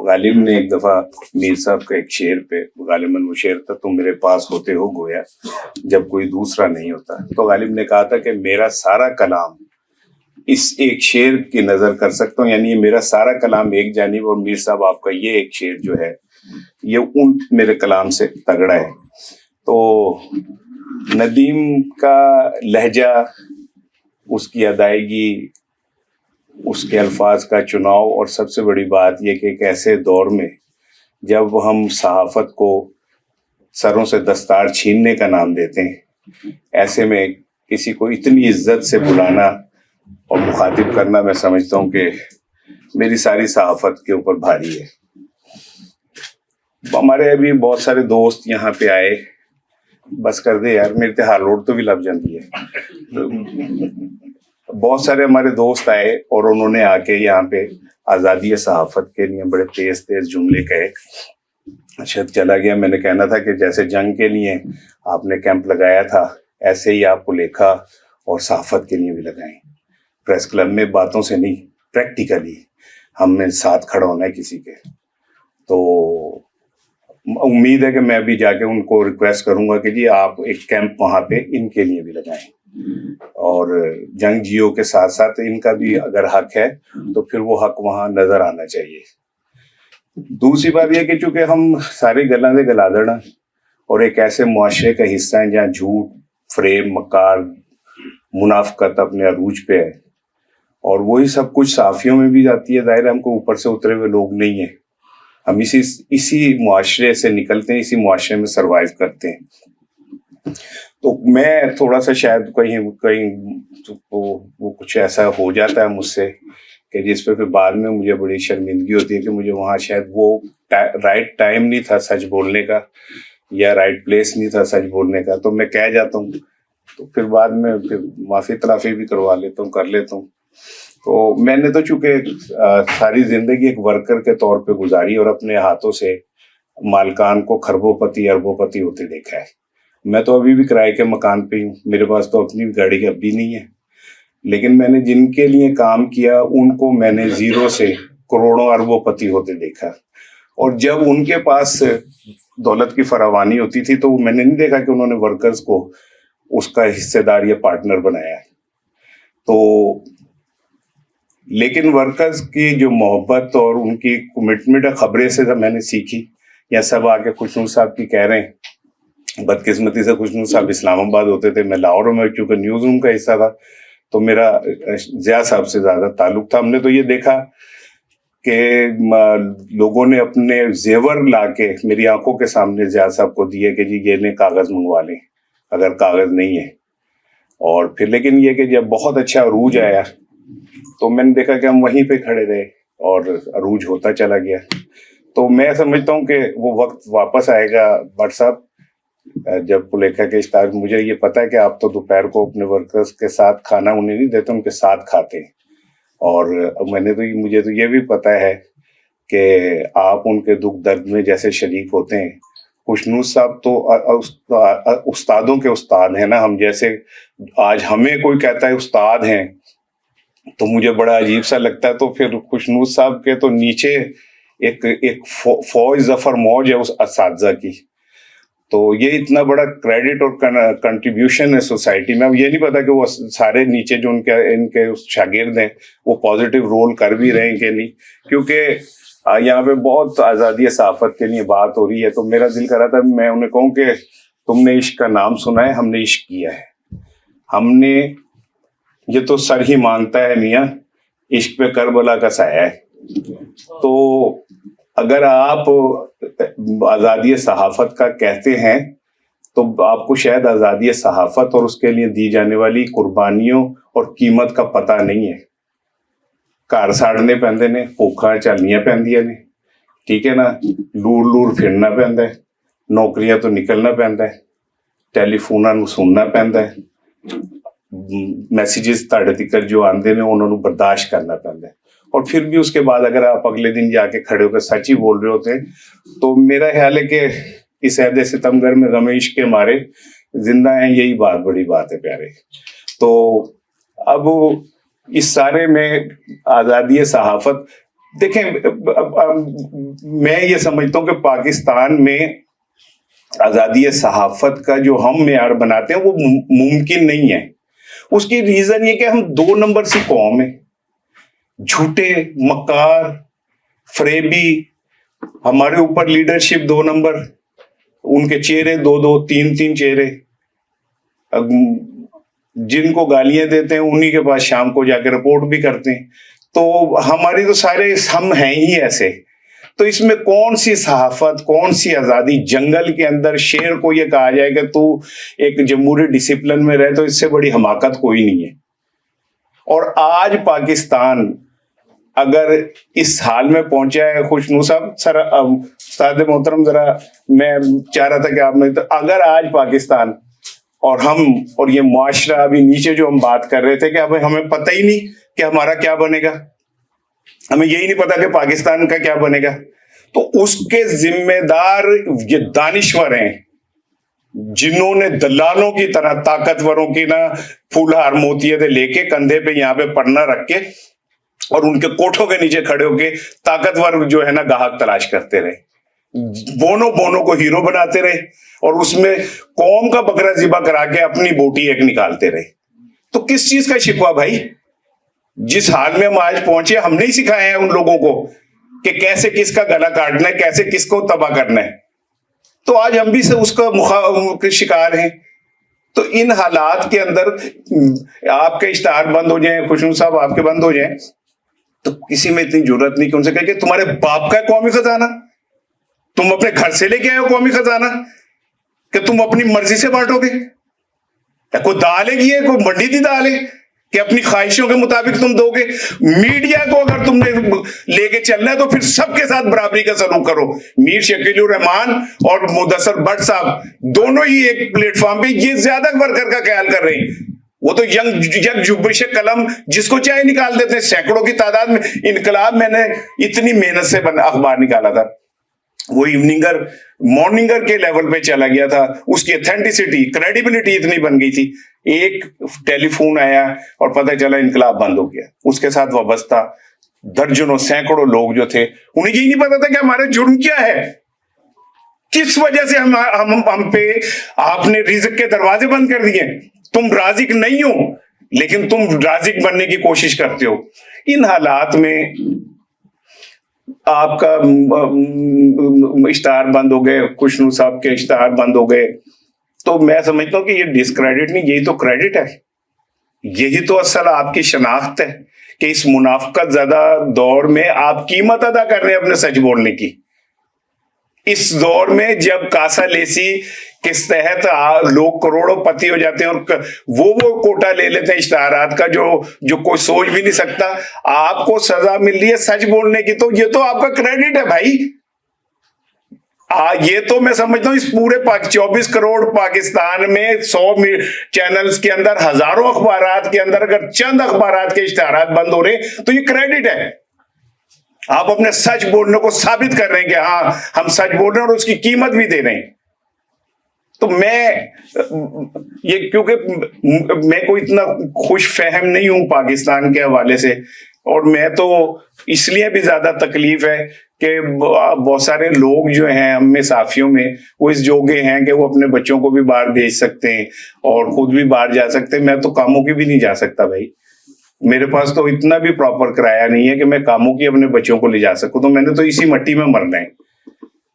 غالب نے ایک دفعہ میر صاحب کا ایک شعر پہ، غالباً وہ شعر تھا تم میرے پاس ہوتے ہو گویا جب کوئی دوسرا نہیں ہوتا، تو غالب نے کہا تھا کہ میرا سارا کلام اس ایک شعر کی نظر کر سکتا ہوں، یعنی یہ میرا سارا کلام ایک جانب، اور میر صاحب آپ کا یہ ایک شعر جو ہے یہ ان میرے کلام سے تگڑا ہے۔ تو ندیم کا لہجہ، اس کی ادائیگی، اس کے الفاظ کا چناؤ، اور سب سے بڑی بات یہ کہ ایک ایسے دور میں جب ہم صحافت کو سروں سے دستار چھیننے کا نام دیتے ہیں، ایسے میں کسی کو اتنی عزت سے بلانا اور مخاطب کرنا، میں سمجھتا ہوں کہ میری ساری صحافت کے اوپر بھاری ہے۔ ہمارے ابھی بہت سارے دوست یہاں پہ آئے، بس کر دے یار، میرے ہار روڈ تو بھی لگ جاتی ہے۔ بہت سارے ہمارے دوست آئے اور انہوں نے آ کے یہاں پہ آزادی صحافت کے لیے بڑے تیز تیز جملے کہے۔ شاید چلا گیا، میں نے کہنا تھا کہ جیسے جنگ کے لیے آپ نے کیمپ لگایا تھا، ایسے ہی آپ کو لکھا اور صحافت کے لیے بھی لگائیں۔ پریس کلب میں باتوں سے نہیں، پریکٹیکلی ہم نے ساتھ کھڑا ہونا ہے کسی کے۔ تو امید ہے کہ میں بھی جا کے ان کو ریکویسٹ کروں گا کہ جی آپ ایک کیمپ وہاں پہ ان کے لیے بھی لگائیں، اور جنگ جیو کے ساتھ ساتھ ان کا بھی اگر حق ہے تو پھر وہ حق وہاں نظر آنا چاہیے۔ دوسری بات یہ کہ چونکہ ہم سارے گلاں دے گلادڑ ہیں اور ایک ایسے معاشرے کا حصہ ہیں جہاں جھوٹ، فریب، مکار، منافقت اپنے عروج پہ ہے، اور وہی سب کچھ صحافیوں میں بھی جاتی ہے۔ ظاہر ہے ہم کو اوپر سے اترے ہوئے لوگ نہیں ہیں، ہم اسی معاشرے سے نکلتے ہیں، اسی معاشرے میں سروائیو کرتے ہیں۔ تو میں تھوڑا سا شاید کہیں وہ کچھ ایسا ہو جاتا ہے مجھ سے کہ جس پہ پھر بعد میں مجھے بڑی شرمندگی ہوتی ہے کہ مجھے وہاں شاید وہ رائٹ ٹائم نہیں تھا سچ بولنے کا، یا رائٹ پلیس نہیں تھا سچ بولنے کا، تو میں کہہ جاتا ہوں، تو پھر بعد میں پھر معافی تلافی بھی کروا لیتا ہوں، کر لیتا ہوں۔ تو میں نے تو چونکہ ساری زندگی ایک ورکر کے طور پہ گزاری اور اپنے ہاتھوں سے مالکان کو کھربوں پتی اربوں پتی ہوتے دیکھا ہے۔ میں تو ابھی بھی کرائے کے مکان پہ ہوں، میرے پاس تو اپنی گاڑی اب بھی نہیں ہے، لیکن میں نے جن کے لیے کام کیا ان کو میں نے زیرو سے کروڑوں اربوں پتی ہوتے دیکھا، اور جب ان کے پاس دولت کی فراوانی ہوتی تھی تو میں نے نہیں دیکھا کہ انہوں نے ورکرز کو اس کا حصے دار یا پارٹنر بنایا۔ تو لیکن ورکرز کی جو محبت اور ان کی کمٹمنٹ خبریں سے میں نے سیکھی، یا سب آ کے خوشنور صاحب کی کہہ رہے ہیں، بدقسمتی سے خوشنور صاحب اسلام آباد ہوتے تھے، میں لاہور میں چونکہ نیوز روم کا حصہ تھا تو میرا ضیاء صاحب سے زیادہ تعلق تھا۔ ہم نے تو یہ دیکھا کہ لوگوں نے اپنے زیور لا کے میری آنکھوں کے سامنے ضیاء صاحب کو دیے کہ جی یہ کاغذ منگوا لیں اگر کاغذ نہیں ہے، اور پھر لیکن یہ کہ جب بہت اچھا عروج آیا تو میں نے دیکھا کہ ہم وہیں پہ کھڑے رہے اور عروج ہوتا چلا گیا۔ تو میں سمجھتا ہوں کہ وہ وقت واپس آئے گا بٹ صاحب، جب پولیکھا کے اسٹار، مجھے یہ پتا ہے کہ آپ تو دوپہر کو اپنے ورکرز کے ساتھ کھانا انہیں نہیں دیتے، ان کے ساتھ کھاتے ہیں، اور مجھے تو یہ بھی پتا ہے کہ آپ ان کے دکھ درد میں جیسے شریک ہوتے ہیں۔ خوشنور صاحب تو استادوں کے استاد ہیں نا، ہم جیسے آج ہمیں کوئی کہتا ہے استاد ہیں تو مجھے بڑا عجیب سا لگتا ہے، تو پھر خوشنور صاحب کے تو نیچے ایک فوج ظفر موج ہے اس اساتذہ کی۔ تو یہ اتنا بڑا کریڈٹ اور کنٹریبیوشن ہے سوسائٹی میں۔ اب یہ نہیں پتا کہ وہ سارے نیچے جو ان کے شاگرد ہیں وہ پازیٹیو رول کر بھی رہے ہیں کہ نہیں، کیونکہ یہاں پہ بہت آزادی صحافت کے لیے بات ہو رہی ہے، تو میرا دل کر رہا تھا میں انہیں کہوں کہ تم نے عشق کا نام سنا ہے، ہم نے عشق کیا ہے، ہم نے یہ تو سر ہی مانگتا ہے میاں، عشق پہ کربلا کا سایہ ہے۔ تو اگر آپ آزادی صحافت کا کہتے ہیں تو آپ کو شاید آزادی صحافت اور اس کے لیے دی جانے والی قربانیوں اور قیمت کا پتہ نہیں ہے۔ گھر ساڑنے پیندے نے، بھوکاں چلنیاں پیندیاں نے، ٹھیک ہے نا، لور پھرنا پیندا ہے، نوکریاں تو نکلنا پیندا ہے، ٹیلی فوناں نوں سننا پیندا ہے، میسیجز تہاڈے تکر جو آندے نے انہوں نے برداشت کرنا پیندا ہے، اور پھر بھی اس کے بعد اگر آپ اگلے دن جا کے کھڑے ہو کے سچ ہی بول رہے ہوتے ہیں تو میرا خیال ہے کہ اس عہد ستمگر میں غم عشق کے مارے زندہ ہیں، یہی بات بڑی بات ہے پیارے۔ تو اب اس سارے میں آزادی صحافت دیکھیں میں یہ سمجھتا ہوں کہ پاکستان میں آزادی صحافت کا جو ہم معیار بناتے ہیں وہ ممکن نہیں ہے. اس کی ریزن یہ کہ ہم 2 نمبر سی قوم ہیں, جھوٹے, مکار, فریبی. ہمارے اوپر لیڈرشپ 2 نمبر, ان کے چہرے 2-2 3-3 چہرے, جن کو گالیاں دیتے ہیں انہی کے پاس شام کو جا کے رپورٹ بھی کرتے ہیں. تو ہماری تو سارے ہم ہیں ہی ایسے. تو اس میں کون سی صحافت, کون سی آزادی؟ جنگل کے اندر شیر کو یہ کہا جائے کہ تو ایک جمہوری ڈسپلن میں رہے, تو اس سے بڑی حماقت کوئی نہیں ہے. اور آج پاکستان اگر اس حال میں پہنچا ہے, خوشنو صاحب سر, استاد محترم, ذرا میں چاہ رہا تھا کہ آپ نے, اگر آج پاکستان اور ہم اور یہ معاشرہ ابھی نیچے جو ہم بات کر رہے تھے کہ اب ہمیں پتہ ہی نہیں کہ ہمارا کیا بنے گا, ہمیں یہی نہیں پتا کہ پاکستان کا کیا بنے گا, تو اس کے ذمہ دار یہ دانشور ہیں جنہوں نے دلالوں کی طرح طاقتوروں کی نہ پھول ہار موتیتیں لے کے کندھے پہ یہاں پہ پڑنا رکھ کے اور ان کے کوٹھوں کے نیچے کھڑے ہو کے طاقتور جو ہے نا گاہک تلاش کرتے رہے, بونوں کو ہیرو بناتے رہے, اور اس میں قوم کا بکرا ذبح کرا کے اپنی بوٹی ایک نکالتے رہے. تو کس چیز کا شکوہ بھائی؟ جس حال میں ہم آج پہنچے, ہم نہیں سکھائے ہیں ان لوگوں کو کہ کیسے کس کا گلا کاٹنا ہے, کیسے کس کو تباہ کرنا ہے. تو آج ہم بھی اس کا شکار ہیں. تو ان حالات کے اندر آپ کے اشتہار بند ہو جائیں, خوشنو صاحب آپ کے بند ہو جائیں, تو کسی میں اتنی ضرورت نہیں کہ ان سے کہے کہ تمہارے باپ کا قومی خزانہ, تم اپنے گھر سے لے کے آئے ہو قومی خزانہ, کہ تم اپنی مرضی سے بانٹو گے. کوئی دال ہے, یہ کوئی منڈی دی دال ہے کہ اپنی خواہشوں کے مطابق تم دو گے؟ میڈیا کو اگر تم نے لے کے چلنا ہے تو پھر سب کے ساتھ برابری کا سلوک کرو. میر شکیل الرحمان اور مدثر بٹ صاحب دونوں ہی ایک پلیٹ فارم پہ یہ زیادہ ورکر کا خیال کر رہے ہیں. وہ تو یک جنبش قلم جس کو چاہے نکال دیتے ہیں, سینکڑوں کی تعداد میں. انقلاب میں نے اتنی محنت سے اخبار نکالا تھا, وہ ایوننگر مارننگر کے لیول پہ چلا گیا تھا, اس کی اتھینٹسٹی کریڈیبلٹی اتنی بن گئی تھی. ایک ٹیلی فون آیا اور پتہ چلا انقلاب بند ہو گیا. اس کے ساتھ وابستہ درجنوں سینکڑوں لوگ جو تھے, انہیں یہی نہیں پتا تھا کہ ہمارا جرم کیا ہے, کس وجہ سے ہم پہ آپ نے رزق کے دروازے بند کر دیے. تم رازق نہیں ہو لیکن تم رازق بننے کی کوشش کرتے ہو. ان حالات میں آپ کا اشتہار بند ہو گئے, خوشنو صاحب کے اشتہار بند ہو گئے, تو میں سمجھتا ہوں کہ یہ ڈسکریڈٹ نہیں, یہی تو کریڈٹ ہے, یہی تو اصل آپ کی شناخت ہے کہ اس منافقت زدہ دور میں آپ قیمت ادا کر رہے ہیں اپنے سچ بولنے کی. اس دور میں جب کاسا لیسی کے تحت لوگ کروڑوں پتی ہو جاتے ہیں اور وہ کوٹا لے لیتے ہیں اشتہارات کا جو کوئی سوچ بھی نہیں سکتا, آپ کو سزا مل رہی ہے سچ بولنے کی, تو یہ تو آپ کا کریڈٹ ہے بھائی. یہ تو میں سمجھتا ہوں اس پورے 24 کروڑ پاکستان میں 100 چینلز کے اندر, ہزاروں اخبارات کے اندر اگر چند اخبارات کے اشتہارات بند ہو رہے ہیں تو یہ کریڈٹ ہے. آپ اپنے سچ بولنے کو ثابت کر رہے ہیں کہ ہاں ہم سچ بول رہے ہیں اور اس کی قیمت بھی دے رہے ہیں. تو میں یہ کیونکہ میں کوئی اتنا خوش فہم نہیں ہوں پاکستان کے حوالے سے, اور میں تو اس لیے بھی زیادہ تکلیف ہے کہ بہت سارے لوگ جو ہیں ہم میں صحافیوں میں وہ اس جوگے ہیں کہ وہ اپنے بچوں کو بھی باہر بھیج سکتے ہیں اور خود بھی باہر جا سکتے ہیں. میں تو کاموں کی بھی نہیں جا سکتا بھائی, میرے پاس تو اتنا بھی پراپر کرایہ نہیں ہے کہ میں کاموں کی اپنے بچوں کو لے جا سکوں. تو میں نے تو اسی مٹی میں مرنا ہے.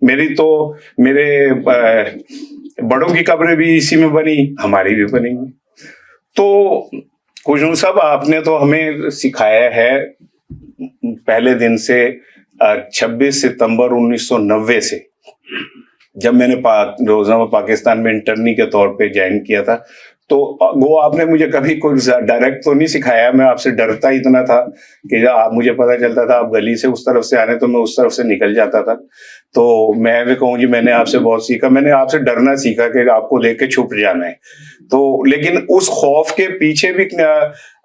میری تو میرے بڑوں کی قبریں بھی اسی میں بنی, ہماری بھی بنی. تو خوشنو صاحب آپ نے تو ہمیں سکھایا ہے پہلے دن سے, 26 ستمبر 1990 سے جب میں نے روزنامہ پاکستان میں انٹرنی کے طور پہ جوائن کیا تھا, تو وہ آپ نے مجھے کبھی کوئی ڈائریکٹ تو نہیں سکھایا. میں آپ سے ڈرتا اتنا تھا کہ آپ مجھے پتا چلتا تھا آپ گلی سے اس طرف سے آنے تو میں اس طرف سے نکل جاتا تھا. تو میں بھی کہوں جی میں نے آپ سے بہت سیکھا, میں نے آپ سے ڈرنا سیکھا کہ آپ کو لے کے چھپ جانا ہے. تو لیکن اس خوف کے پیچھے بھی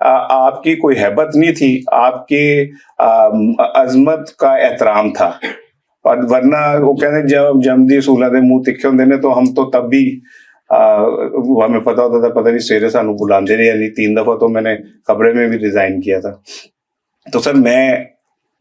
آپ کی کوئی ہیبت نہیں تھی, آپ کی عظمت کا احترام تھا. اور ورنہ وہ کہتے ہیں جب جمدی سولہ دے منہ تکھے ہوندے نے, تو ہم تو تب بھی ہمیں پتا ہوتا تھا پتہ نہیں سویرے سانو بلاندے رہے. یعنی 3 دفعہ تو میں نے خبریں میں بھی ریزائن کیا تھا. تو سر میں